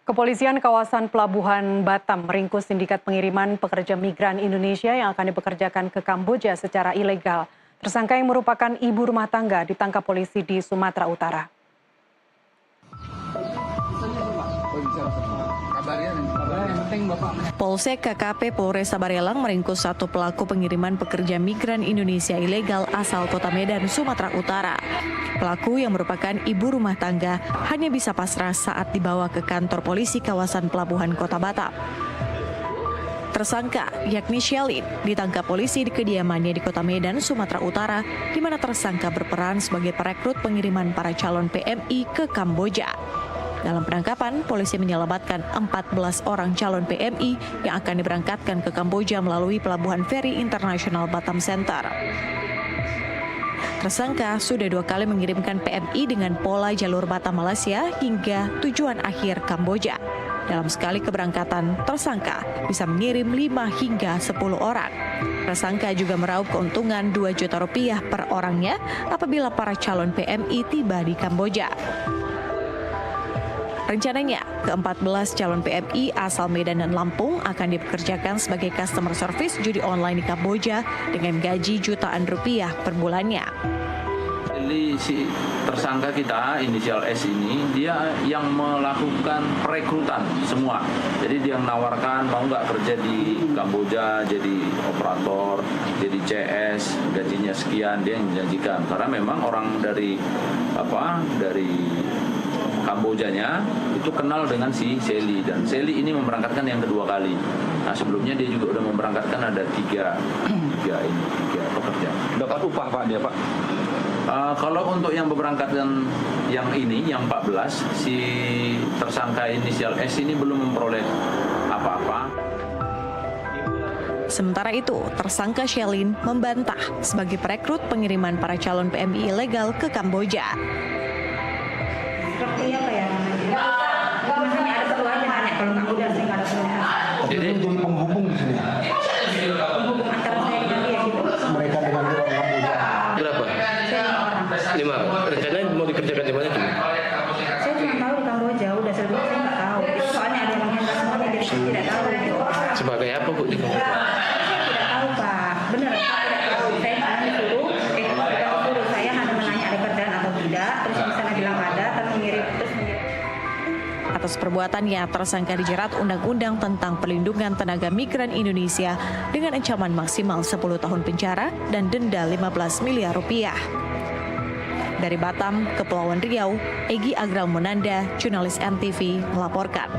Kepolisian kawasan Pelabuhan Batam meringkus sindikat pengiriman pekerja migran Indonesia yang akan dipekerjakan ke Kamboja secara ilegal. Tersangka yang merupakan ibu rumah tangga ditangkap polisi di Sumatera Utara. Polsek KKP Polres Sabarelang meringkus satu pelaku pengiriman pekerja migran Indonesia ilegal asal Kota Medan, Sumatera Utara. Pelaku yang merupakan ibu rumah tangga hanya bisa pasrah saat dibawa ke kantor polisi kawasan Pelabuhan Kota Batam. Tersangka, yakni Shelin, ditangkap polisi di kediamannya di Kota Medan, Sumatera Utara, di mana tersangka berperan sebagai perekrut pengiriman para calon PMI ke Kamboja. Dalam penangkapan, polisi menyelamatkan 14 orang calon PMI yang akan diberangkatkan ke Kamboja melalui Pelabuhan Feri Internasional Batam Center. Tersangka sudah 2 kali mengirimkan PMI dengan pola jalur Batam Malaysia hingga tujuan akhir Kamboja. Dalam sekali keberangkatan, tersangka bisa mengirim 5 hingga 10 orang. Tersangka juga meraup keuntungan 2 juta rupiah per orangnya apabila para calon PMI tiba di Kamboja. Rencananya, ke-14 calon PMI asal Medan dan Lampung akan dipekerjakan sebagai customer service judi online di Kamboja dengan gaji jutaan rupiah per bulannya. Jadi si tersangka kita, inisial S ini, dia yang melakukan perekrutan semua. Jadi dia menawarkan mau nggak kerja di Kamboja, jadi operator, jadi CS, gajinya sekian, dia yang menjanjikan. Karena memang orang dari Kambojanya itu kenal dengan si Seli, dan Seli ini memberangkatkan yang kedua kali. Nah sebelumnya dia juga udah memberangkatkan ada tiga pekerja. Dapat upah Pak dia Pak? Kalau untuk yang berangkatkan yang ini, yang 14, si tersangka inisial S ini belum memperoleh apa-apa. Sementara itu, tersangka Shelin membantah sebagai perekrut pengiriman para calon PMI ilegal ke Kamboja. Seperti apa ya namanya? Maksudnya ada perlu aja nanya, kalau nggak udah saya nggak ada perlu. Jadi penghubung di sini. Penghubung antara saya dengan dia gitu. Mereka dengan orang Kamboja. Berapa? Saya 5 orang. 5. Rencananya mau dikerjakan di mana cuma? Saya cuma tahu di Kamboja, udah sebelumnya saya nggak tahu. Itu soalnya ada yang mengendal semuanya, jadi saya tidak tahu. Gitu. Sebagai apa Bu di Kamboja? Saya tidak tahu Pak, benar saya tidak tahu. Saya hanya disuruh saya hanya menanya ada kerjaan atau tidak, terus di sana bilang ada, terus mengirim. Atas perbuatannya, tersangka dijerat Undang-Undang tentang Perlindungan Tenaga Migran Indonesia dengan ancaman maksimal 10 tahun penjara dan denda 15 miliar rupiah. Dari Batam, Kepulauan Riau, Egy Agral Monanda, jurnalis NTV melaporkan.